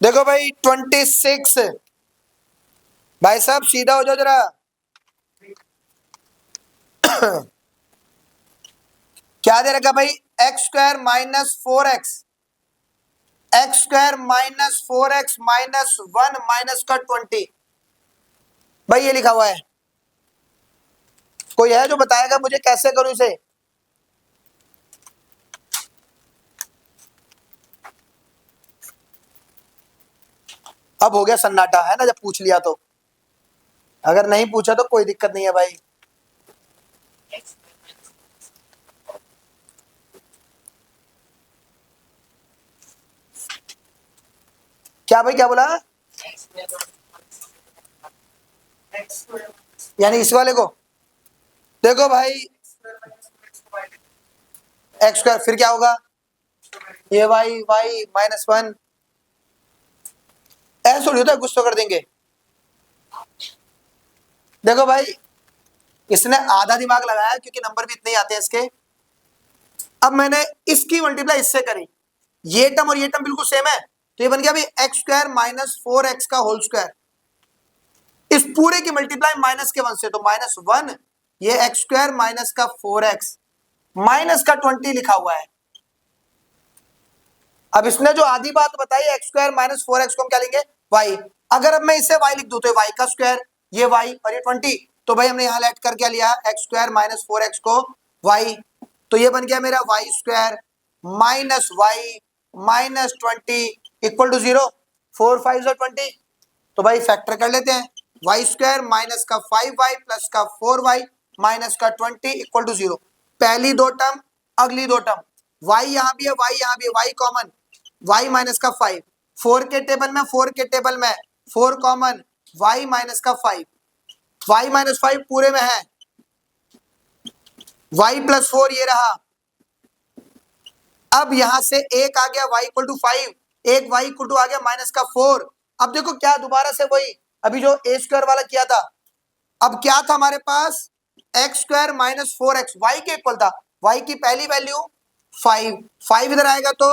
देखो भाई 26, भाई साहब सीधा हो जाओ जरा। क्या दे रखा भाई, x square minus 4x, x square minus 4x minus 1 minus का 20, भाई ये लिखा हुआ है। कोई है जो बताएगा मुझे कैसे करूं इसे? अब हो गया सन्नाटा, है ना, जब पूछ लिया तो। अगर नहीं पूछा तो कोई दिक्कत नहीं है भाई। क्या भाई, क्या बोला? यानी इस वाले को देखो भाई, एक्स स्क्वायर फिर क्या होगा, ये वाई वाई माइनस 1, ऐसा थोड़ी होता है, कुछ तो कर देंगे। देखो भाई, इसने आधा दिमाग लगाया क्योंकि नंबर भी इतने ही आते हैं इसके। अब मैंने इसकी मल्टीप्लाई इससे करी, ये टर्म और ये टर्म बिल्कुल सेम है, तो ये बन गया भाई एक्स स्क्वायर माइनस 4x का होल स्क्वायर। इस पूरे की मल्टीप्लाई माइनस के 1 से, तो माइनस 1, ये एक्स स्क्वायर माइनस का 4x माइनस का 20 लिखा हुआ है। अब इसने जो आधी बात बताई एक्स स्क्वायर माइनस 4x को हम क्या लेंगे, y। अगर अब मैं इसे y लिख दूं तो y का स्क्वायर, ये y और ये 20, तो भाई हमने यहां लेट कर क्या लिया, एक्स स्क्वायर माइनस 4x को y, तो ये बन गया मेरा y square minus y minus 20 equal to 0। 4 5 और 20, तो भाई फैक्टर कर लेते हैं, y स्क्वायर माइनस का 5y प्लस का 4y माइनस का 20 इक्वल टू 0। पहली दो टर्म, अगली दो टर्म, y यहाँ भी है, y यहाँ भी है, y कॉमन, y माइनस का 5, 4 के टेबल में 4 के टेबल में 4 कॉमन, y माइनस का 5, y माइनस 5 पूरे में है, y प्लस 4 ये रहा। अब यहां से एक आ गया y इक्वल टू 5, एक y इक्वल टू आ गया माइनस का 4। अब देखो क्या, दोबारा से वही अभी जो ए स्क्वायर वाला किया था। अब क्या था हमारे पास, x square minus 4x y के इक्वल था, y की पहली वैल्यू 5, 5 इधर आएगा तो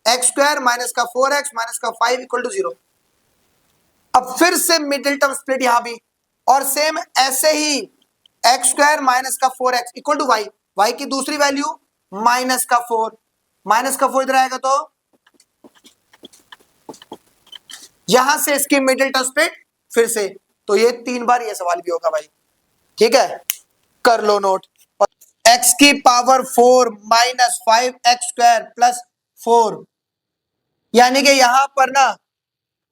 एक्स स्क्वायर माइनस का 4x माइनस का 5 इक्वल टू 0। अब फिर से मिडिल टर्म स्प्लिट यहां भी, और सेम ऐसे ही एक्स स्क्वायर माइनस का 4x equal to y, y की दूसरी वैल्यू माइनस का 4, माइनस का 4 इधर आएगा तो यहां से इसकी मिडिल टर्म स्प्लिट फिर से, तो ये 3 बार ये सवाल भी होगा भाई, ठीक है, कर लो नोट। x की power 4 minus 5 x square plus 4, यानी कि यहां पर ना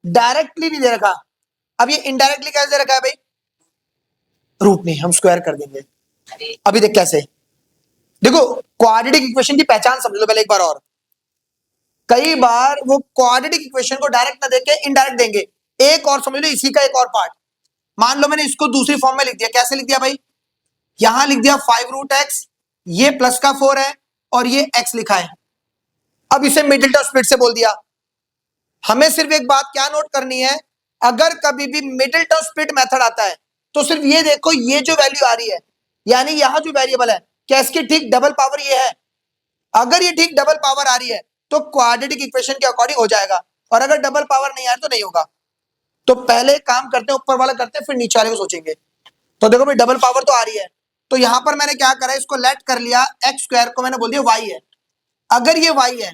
डायरेक्टली नहीं दे रखा, अब ये इनडायरेक्टली कैसे दे रखा है भाई, रूट में हम स्क्वायर कर देंगे। अभी देख कैसे, देखो क्वाड्रेटिक इक्वेशन की पहचान समझ लो पहले एक बार और। कई बार वो क्वाड्रेटिक इक्वेशन को डायरेक्ट ना देके इनडायरेक्ट देंगे। एक और समझ लो इसी का एक और पार्ट, मान लो मैंने इसको दूसरी फॉर्म में लिख दिया, कैसे लिख दिया भाई, यहां लिख दिया 5 रूट एक्स, ये प्लस का 4 है और ये x लिखा है। अब इसे मिडिल टर्म स्प्लिट से बोल दिया। हमें सिर्फ एक बात क्या नोट करनी है, अगर कभी भी मिडिल टर्म स्प्लिट मेथड आता है तो सिर्फ ये देखो, ये जो वैल्यू आ रही है, यानी यहां जो वेरिएबल है, क्या इसकी ठीक डबल पावर ये है? अगर ये ठीक डबल पावर आ रही है तो क्वाड्रेटिक इक्वेशन के अकॉर्डिंग हो जाएगा, और अगर डबल पावर नहीं आ रही तो नहीं होगा। तो पहले काम करते हैं, ऊपर वाला करते हैं, फिर नीचे वाले को सोचेंगे। तो देखो भाई डबल पावर तो आ रही है, तो यहां पर मैंने क्या करा, इसको लेट कर लिया, एक्स स्क्वायर को मैंने बोल दिया y है। अगर ये y है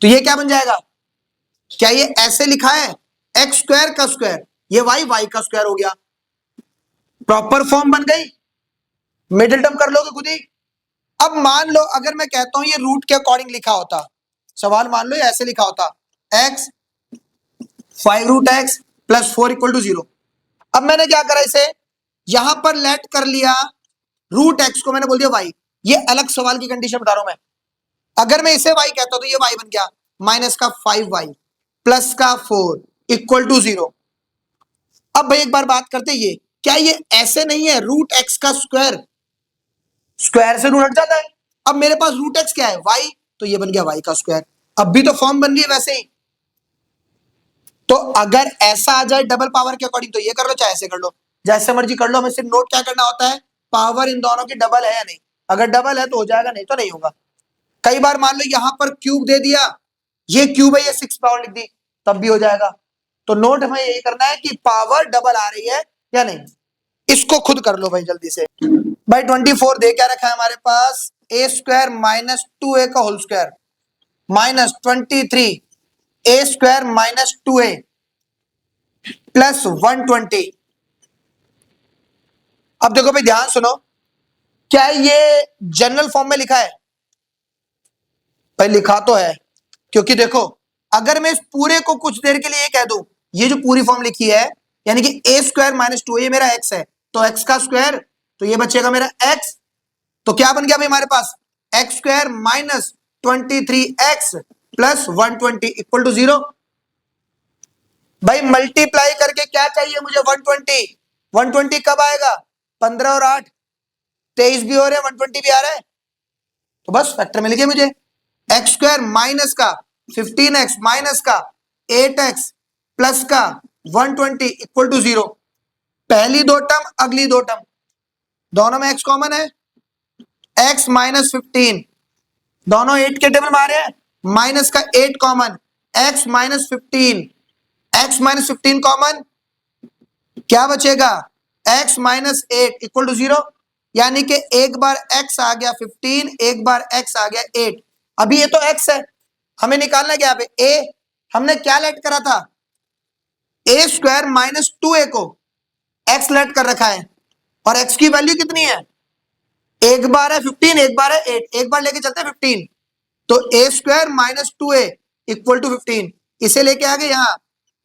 तो ये क्या बन जाएगा, क्या ये ऐसे लिखा है एक्स स्क्वायर का स्क्वायर, ये y का स्क्वायर हो गया, प्रॉपर फॉर्म बन गई, मिडिल टर्म कर लोगे खुद ही। अब मान लो अगर मैं कहता हूं ये रूट के अकॉर्डिंग लिखा होता, सवाल मान लो ये ऐसे लिखा होता, x 5 root x plus 4 equal to 0। अब मैंने क्या करा, इसे यहां पर लेट कर लिया, रूट एक्स को मैंने बोल दिया y। ये अलग सवाल की कंडीशन बता रहा हूं मैं। अगर मैं इसे y कहता तो ये y बन गया माइनस का 5y प्लस का 4 इक्वल टू 0। अब भाई एक बार बात करते, ये क्या ये ऐसे नहीं है, रूट एक्स का स्क्वायर, स्क्वायर से रूट हट जाता है। अब मेरे पास रूट एक्स क्या है, y, तो ये बन गया y का स्क्वायर। अब भी तो फॉर्म बन रही है वैसे ही। तो अगर ऐसा आ जाए डबल पावर के अकॉर्डिंग तो ये कर लो, चाहे ऐसे कर लो, जैसे मर्जी कर लो। हमें सिर्फ नोट क्या करना होता है, पावर इन दोनों की डबल है या नहीं। अगर डबल है तो हो जाएगा, नहीं तो नहीं होगा। कई बार मान लो यहां पर क्यूब दे दिया, ये क्यूब है, ये 6 पावर लिख दी तब भी हो जाएगा। तो नोट हमें यही करना है कि पावर डबल आ रही है या नहीं। इसको खुद कर लो भाई जल्दी से। भाई 24 दे क्या रखा है हमारे पास, ए स्क्वायर माइनस 2a का होल स्क्वायर माइनस 23 ए स्क्वायर माइनस 2a प्लस 120। अब देखो भाई ध्यान सुनो, क्या ये जनरल फॉर्म में लिखा है? भाई लिखा तो है, क्योंकि देखो अगर मैं इस पूरे को कुछ देर के लिए कह दूं, ये जो पूरी फॉर्म लिखी है यानी कि ए स्क्वायर माइनस 2 ये मेरा एक्स है, तो एक्स का स्क्वायर, तो ये बचेगा मेरा एक्स। तो क्या बन गया भाई हमारे पास, x square minus 23x plus 120 equal to 0। भाई मल्टीप्लाई करके क्या चाहिए मुझे, 120। 120 कब आएगा, 15 और 8 23 भी हो रहे हैं, 120 भी आ रहा है, तो बस फैक्टर मिल गया मुझे। एक्स स्क्वायर माइनस का 15x माइनस का 8x प्लस का 120 इक्वल टू 0। पहली दो टर्म अगली दो टर्म दोनों में x कॉमन है, x माइनस 15 दोनों 8 के टेबल में आ रहे हैं, माइनस का 8 common, x minus 15 x minus 15 common, क्या बचेगा x माइनस 8 इक्वल टू 0। यानी कि एक बार x आ गया 15, एक बार x आ गया 8। अभी ये तो x है, हमें निकालना क्या पे a, हमने क्या लेट करा था, a स्क्वायर माइनस 2a को x लेट कर रखा है, और x की वैल्यू कितनी है, एक बार है 15, एक बार है 8, एक बार लेके चलते हैं 15, तो a square minus 2a equal to 15, इसे लेके आ गए यहाँ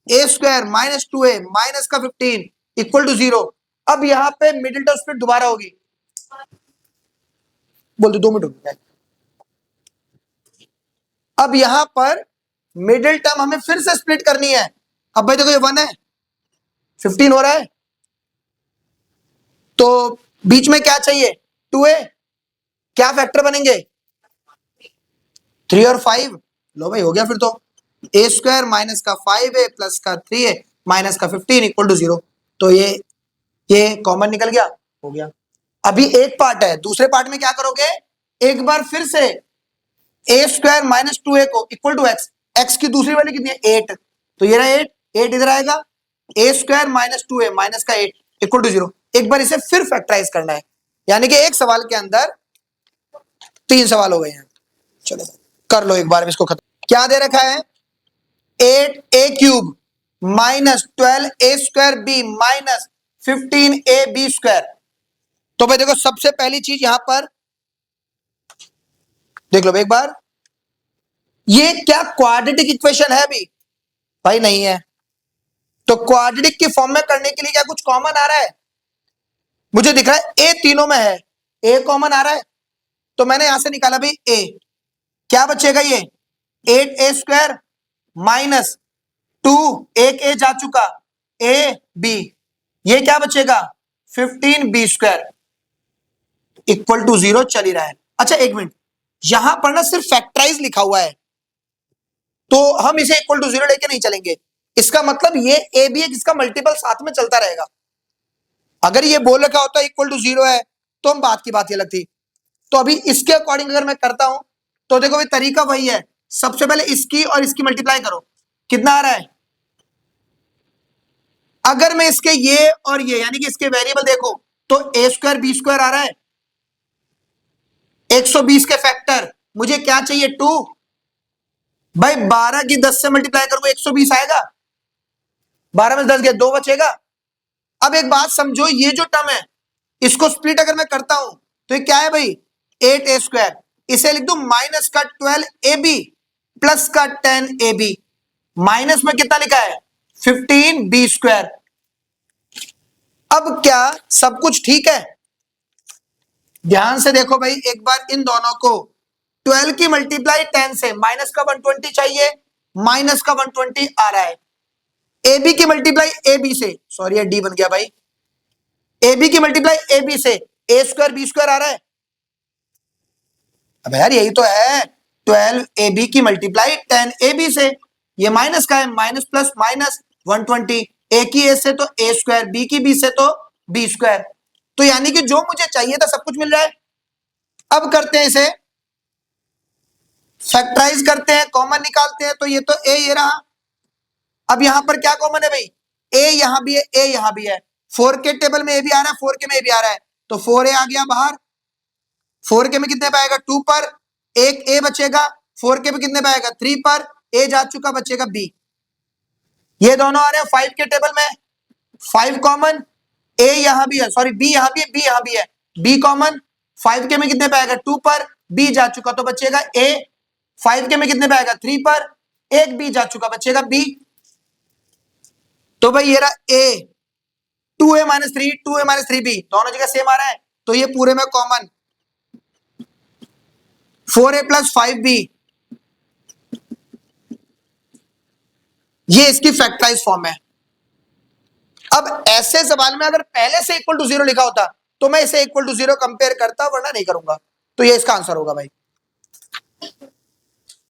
a square minus 2a minus का 15 इक्वल टू 0। अब यहाँ पे मिडिल टर्म स्प्लिट दोबारा होगी, बोल दो 2 मिनट हो गए। अब यहां पर मिडिल टर्म हमें फिर से स्प्लिट करनी है। अब भाई देखो ये 1 है, 15 हो रहा है, तो बीच में क्या चाहिए 2a, क्या फैक्टर बनेंगे 3 और 5। लो भाई हो गया फिर तो, ए स्क्वायर माइनस का 5a प्लस का 3a माइनस का 15 इक्वल टू 0। तो ये कॉमन निकल गया, हो गया। अभी एक पार्ट है, दूसरे पार्ट में क्या करोगे, एक बार फिर से ए स्क्वायर माइनस 2a को इक्वल टू एक्स, एक्स की दूसरी वैल्यू कितनी है 8, तो ये रहा 8, 8 इधर आएगा, ए स्क्वायर माइनस 2a माइनस का 8 इक्वल टू 0। एक बार इसे फिर फैक्टराइज करना है, यानी कि एक सवाल के अंदर 3 सवाल हो गए हैं। चलो कर लो एक बार इसको खत्म। क्या दे रखा है, 8a cube minus 12a square B minus 15a B square. तो भाई देखो सबसे पहली चीज यहां पर देख लो एक बार, ये क्या क्वाड्रेटिक इक्वेशन है अभी, भाई नहीं है। तो क्वाड्रेटिक की फॉर्म में करने के लिए क्या कुछ कॉमन आ रहा है, मुझे दिख रहा है ए तीनों में है, ए कॉमन आ रहा है, तो मैंने यहां से निकाला भाई ए, क्या बचेगा ये 8a स्क्वायर माइनस 2, एक ए जा चुका ए बी, ये क्या बचेगा 15b स्क्वायर इक्वल टू 0 चल ही रहा है। अच्छा एक मिनट, यहां पर ना सिर्फ फैक्टराइज लिखा हुआ है, तो हम इसे इक्वल टू 0 लेके नहीं चलेंगे। इसका मतलब ये ए बी है जिसका मल्टीपल साथ में चलता रहेगा। अगर ये बोल रखा होता इक्वल टू 0 है तो हम बात की बात ये अलग थी। तो अभी इसके अकॉर्डिंग अगर मैं करता हूं तो देखो भाई तरीका वही है, सबसे पहले इसकी और इसकी मल्टीप्लाई करो, कितना आ रहा है, अगर मैं इसके ये और ये यानी कि इसके वेरिएबल देखो तो ए स्क्वायर बी स्क्वायर आ रहा है, 120 के फैक्टर मुझे क्या चाहिए 2, भाई 12 की 10 से मल्टीप्लाई करोगे 120 आएगा, 12 में 10 गया 2 बचेगा। अब एक बात समझो, ये जो टर्म है इसको स्प्लिट अगर मैं करता हूं तो ये क्या है भाई 8a स्क्वायर, इसे लिख दू माइनस का 12ab प्लस का 10ab, माइनस में कितना लिखा है 15b स्क्वायर। अब क्या सब कुछ ठीक है, ध्यान से देखो भाई एक बार इन दोनों को, 12 की मल्टीप्लाई 10 से, माइनस का 120 चाहिए, माइनस का 120 आ रहा है, ए बी की मल्टीप्लाई ए बी से, सॉरी डी बन गया भाई, ए बी की मल्टीप्लाई ए बी से ए स्क्वायर बी स्क्वायर आ रहा है। अब यार यही तो है, 12 ए बी की मल्टीप्लाई 10 ए बी से, ये माइनस का है, माइनस प्लस माइनस 120, ए की ए से तो ए स्क्वायर, बी की बी से तो बी स्क्वायर, तो यानी कि जो मुझे चाहिए था सब कुछ मिल रहा है। अब करते हैं इसे फैक्टराइज करते हैं, कॉमन निकालते हैं, तो ये तो ए ये रहा। अब यहां पर क्या कॉमन है भाई, ए यहां भी है, ए यहां भी है, 4 के टेबल में ए भी आ रहा है, 4 के में ए भी आ रहा है, तो 4 ए आ गया बाहर। 4 के में कितने पे आएगा, 2 पर, एक ए बचेगा, 4 के में कितने पे आएगा, 3 पर, ए जा चुका, बचेगा बी। ये दोनों आ रहे हैं 5 के टेबल में, 5 कॉमन, ए यहां भी है, सॉरी बी यहां भी है, बी यहां भी है, बी कॉमन, 5 के में कितने पे आएगा, 2 पर, बी जा चुका तो बचेगा ए, 5 के में कितने पे आएगा, 3 पर, एक बी जा चुका, बचेगा बी। तो भाई ये रहा ए, 2a minus 3, 2a minus 3b दोनों जगह सेम आ रहा है, तो ये पूरे में कॉमन, 4a प्लस 5b, ये इसकी फैक्टराइज फॉर्म है। अब ऐसे सवाल में अगर पहले से इक्वल टू 0 लिखा होता तो मैं इसे इक्वल टू 0 कंपेयर करता, वरना नहीं करूंगा। तो ये इसका आंसर होगा भाई।